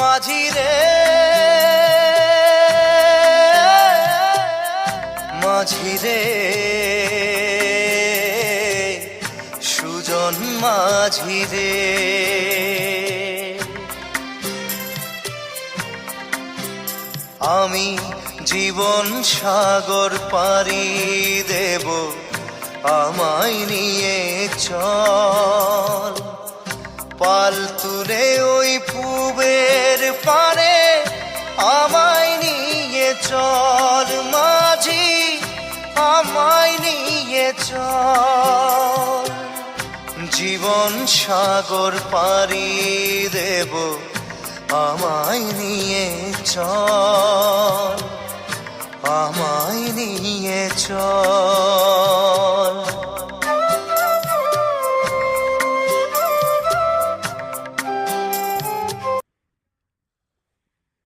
মাঝি রে মাঝি রে সুজন মাঝি রে, আমি জীবন সাগর পাড়ি দেব, আমায় নিয়ে চল। পাল তুলে ওই পুবের পারে আমায় নিয়ে চল মাঝি, আমায় নিয়ে চল। জীবন সাগর পাড়ি দেব, আমায় নিয়ে চল, আমায় নিয়ে চল।